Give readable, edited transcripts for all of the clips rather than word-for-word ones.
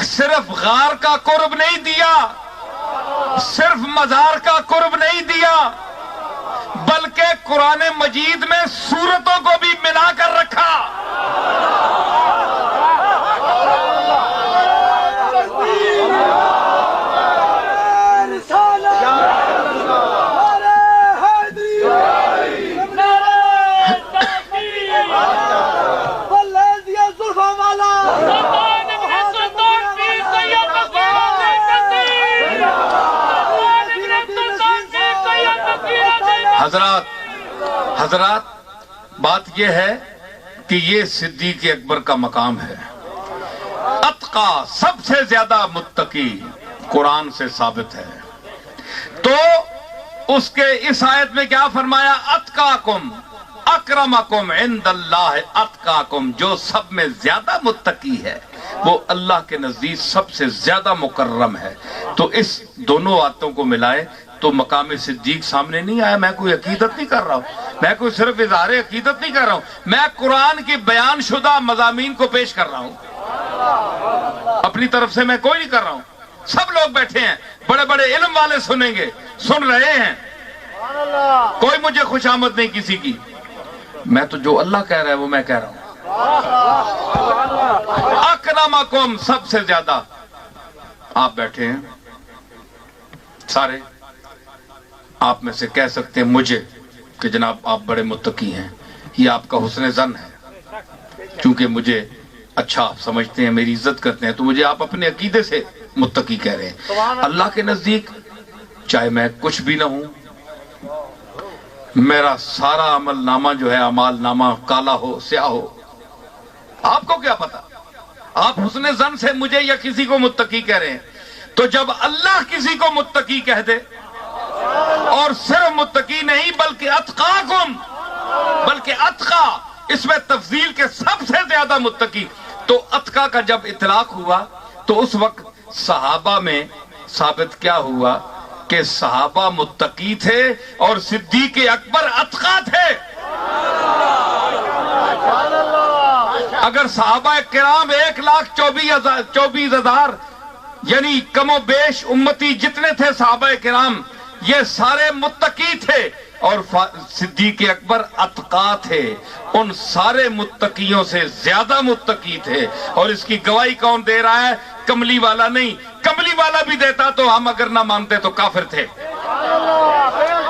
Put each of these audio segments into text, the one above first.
صرف غار کا قرب نہیں دیا، صرف مزار کا قرب نہیں دیا، بلکہ قرآن مجید میں سورتوں کو بھی ملا کر رکھا۔ حضرات بات یہ ہے کہ یہ صدیق اکبر کا مقام ہے۔ اتقا، سب سے زیادہ متقی، قرآن سے ثابت ہے۔ تو اس کے اس آیت میں کیا فرمایا؟ اتقاکم اکرمکم عند اللہ اتقاکم، جو سب میں زیادہ متقی ہے وہ اللہ کے نزدیک سب سے زیادہ مکرم ہے۔ تو اس دونوں آیتوں کو ملائے تو مقام صدیق سامنے نہیں آیا۔ میں کوئی عقیدت نہیں کر رہا ہوں، میں کوئی صرف اظہار عقیدت نہیں کر رہا ہوں، میں قرآن کی بیان شدہ مضامین کو پیش کر رہا ہوں، اپنی طرف سے میں کوئی نہیں کر رہا ہوں۔ سب لوگ بیٹھے ہیں، بڑے بڑے علم والے سنیں گے، سن رہے ہیں، کوئی مجھے خوشامد نہیں کسی کی، میں تو جو اللہ کہہ رہا ہے وہ میں کہہ رہا ہوں۔ اکرمکم، سب سے زیادہ۔ آپ بیٹھے ہیں سارے، آپ میں سے کہہ سکتے ہیں مجھے کہ جناب آپ بڑے متقی ہیں، یہ آپ کا حسن ظن ہے، چونکہ مجھے اچھا سمجھتے ہیں، میری عزت کرتے ہیں، تو مجھے آپ اپنے عقیدے سے متقی کہہ رہے ہیں۔ اللہ کے نزدیک چاہے میں کچھ بھی نہ ہوں، میرا سارا عمل نامہ جو ہے، اعمال نامہ کالا ہو سیاہ ہو، آپ کو کیا پتا؟ آپ حسن ظن سے مجھے یا کسی کو متقی کہہ رہے ہیں۔ تو جب اللہ کسی کو متقی کہہ دے، اور صرف متقی نہیں بلکہ اتقاکم، بلکہ اتقا، اس میں تفضیل کے سب سے زیادہ متقی، تو اتقا کا جب اطلاق ہوا تو اس وقت صحابہ میں ثابت کیا ہوا کہ صحابہ متقی تھے اور صدیق اکبر اتقا تھے۔ اگر صحابہ کرام 1,24,000 یعنی کم و بیش امتی جتنے تھے صحابہ کرام، یہ سارے متقی تھے اور صدیق اکبر اتقا تھے، ان سارے متقیوں سے زیادہ متقی تھے۔ اور اس کی گواہی کون دے رہا ہے؟ کملی والا نہیں، کملی والا بھی دیتا تو ہم اگر نہ مانتے تو کافر تھے،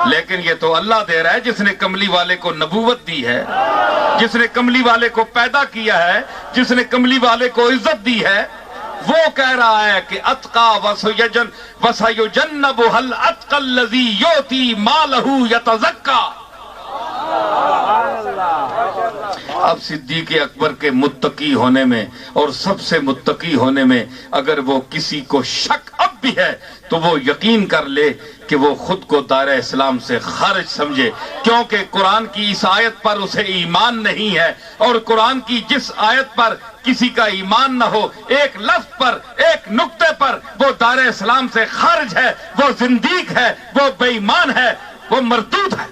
لیکن یہ تو اللہ دے رہا ہے جس نے کملی والے کو نبوت دی ہے، جس نے کملی والے کو پیدا کیا ہے، جس نے کملی والے کو عزت دی ہے، وہ کہہ رہا ہے کہ اتقا وَسَيُجَنَّبُهَا الْأَتْقَى الَّذِي يُؤْتِي مَالَهُ يَتَزَكَّى۔ اب صدیق اکبر کے متقی ہونے میں اور سب سے متقی ہونے میں اگر وہ کسی کو شک اب بھی ہے تو وہ یقین کر لے کہ وہ خود کو دائرہ اسلام سے خارج سمجھے، کیونکہ قرآن کی اس آیت پر اسے ایمان نہیں ہے، اور قرآن کی جس آیت پر کسی کا ایمان نہ ہو، ایک لفظ پر، ایک نقطے پر، وہ دائرہ اسلام سے خارج ہے، وہ زندیق ہے، وہ بے ایمان ہے، وہ مردود ہے۔